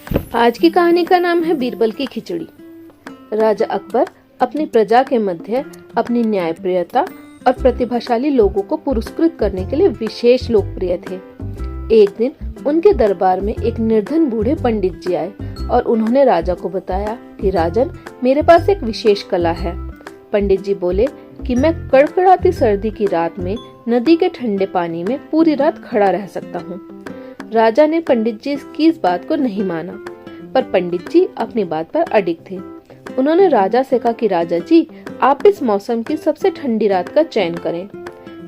आज की कहानी का नाम है बीरबल की खिचड़ी। राजा अकबर अपनी प्रजा के मध्य अपनी न्यायप्रियता और प्रतिभाशाली लोगों को पुरस्कृत करने के लिए विशेष लोकप्रिय थे। एक दिन उनके दरबार में एक निर्धन बूढ़े पंडित जी आए और उन्होंने राजा को बताया कि राजन, मेरे पास एक विशेष कला है। पंडित जी बोले कि मैं कड़कड़ाती सर्दी की रात में नदी के ठंडे पानी में पूरी रात खड़ा रह सकता हूँ। राजा ने पंडित जी की इस बात को नहीं माना, पर पंडित जी अपनी बात पर अडिग थे। उन्होंने राजा से कहा कि राजा जी, आप इस मौसम की सबसे ठंडी रात का चयन करें।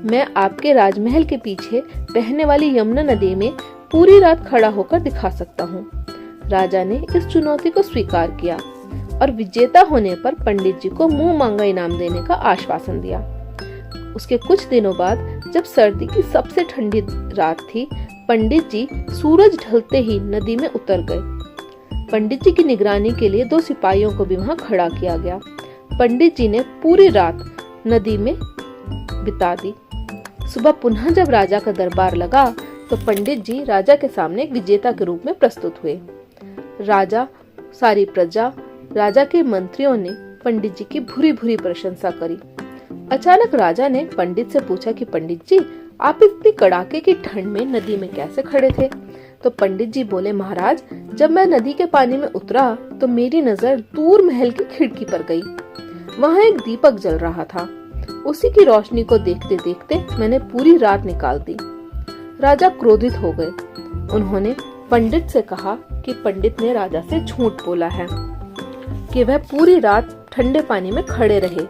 मैं आपके राजमहल के पीछे बहने वाली यमुना नदी में पूरी रात खड़ा होकर दिखा सकता हूँ। राजा ने इस चुनौती को स्वीकार किया और विजेता होने पर पंडित जी को मुंह मांगा इनाम देने का आश्वासन दिया। उसके कुछ दिनों बाद जब सर्दी की सबसे ठंडी रात थी, पंडित जी सूरज ढलते ही नदी में उतर गए। पंडित जी की निगरानी के लिए 2 सिपाहियों को भी वहां खड़ा किया गया। पंडित जी ने पूरी रात नदी में बिता दी। सुबह पुनः जब राजा का दरबार लगा तो पंडित जी राजा के सामने एक विजेता के रूप में प्रस्तुत हुए। राजा, सारी प्रजा, राजा के मंत्रियों ने पंडित जी की भूरी भूरी प्रशंसा करी। अचानक राजा ने पंडित से पूछा कि पंडित जी, आप इतनी कड़ाके की ठंड में नदी में कैसे खड़े थे? तो पंडित जी बोले, महाराज, जब मैं नदी के पानी में उतरा तो मेरी नजर दूर महल की खिड़की पर गई। वहां एक दीपक जल रहा था। उसी की रोशनी को देखते देखते मैंने पूरी रात निकाल दी। राजा क्रोधित हो गए। उन्होंने पंडित से कहा कि पंडित ने राजा से झूठ बोला है कि वह पूरी रात ठंडे पानी में खड़े रहे,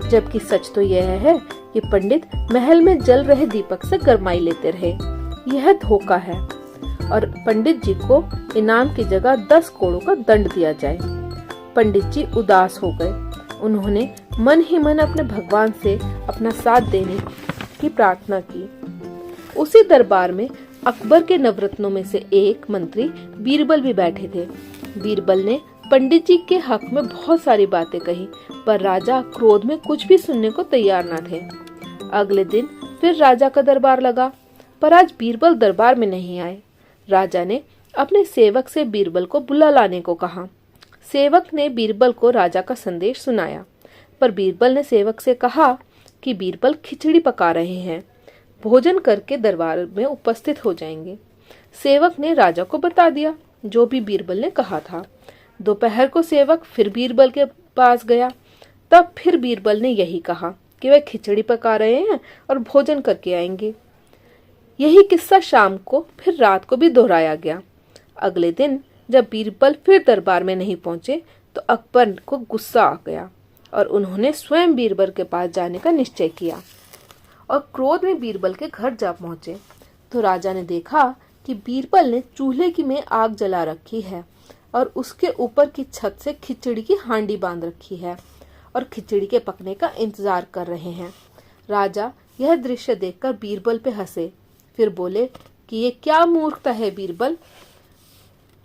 जबकि सच तो यह है कि पंडित महल में जल रहे दीपक से गरमाई लेते रहे। यह धोखा है और पंडित जी को इनाम की जगह 10 कोड़ों का दंड दिया जाए। पंडित जी उदास हो गए। उन्होंने मन ही मन अपने भगवान से अपना साथ देने की प्रार्थना की। उसी दरबार में अकबर के नवरत्नों में से एक मंत्री बीरबल भी बैठे थे। बीरबल ने पंडित जी के हक में बहुत सारी बातें कही, पर राजा क्रोध में कुछ भी सुनने को तैयार न थे। अगले दिन फिर राजा का दरबार लगा, पर आज बीरबल दरबार में नहीं आए। राजा ने अपने सेवक से बीरबल को बुला लाने को कहा। सेवक ने बीरबल को राजा का संदेश सुनाया, पर बीरबल ने सेवक से कहा कि बीरबल खिचड़ी पका रहे हैं, भोजन करके दरबार में उपस्थित हो जाएंगे। सेवक ने राजा को बता दिया जो भी बीरबल ने कहा था। दोपहर को सेवक फिर बीरबल के पास गया। तब फिर बीरबल ने यही कहा कि वह खिचड़ी पका रहे हैं और भोजन करके आएंगे। यही किस्सा शाम को फिर रात को भी दोहराया गया। अगले दिन जब बीरबल फिर दरबार में नहीं पहुंचे तो अकबर को गुस्सा आ गया और उन्होंने स्वयं बीरबल के पास जाने का निश्चय किया और क्रोध में बीरबल के घर जा पहुंचे। तो राजा ने देखा कि बीरबल ने चूल्हे की में आग जला रखी है और उसके ऊपर की छत से खिचड़ी की हांडी बांध रखी है और खिचड़ी के पकने का इंतजार कर रहे हैं। राजा यह दृश्य देखकर बीरबल पे हंसे, फिर बोले कि ये क्या मूर्खता है बीरबल,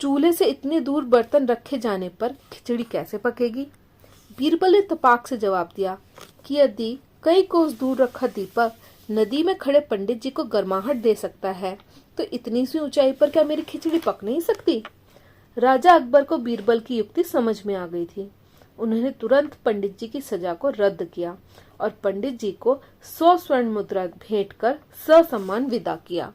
चूल्हे से इतनी दूर बर्तन रखे जाने पर खिचड़ी कैसे पकेगी? बीरबल ने तपाक से जवाब दिया कि यदि कई कोस दूर रखा दीपक नदी में खड़े पंडित जी को गर्माहट दे सकता है, तो इतनी सी ऊंचाई पर क्या मेरी खिचड़ी पक नहीं सकती? राजा अकबर को बीरबल की युक्ति समझ में आ गई थी। उन्होंने तुरंत पंडित जी की सजा को रद्द किया और पंडित जी को 100 स्वर्ण मुद्रा भेंट कर ससम्मान विदा किया।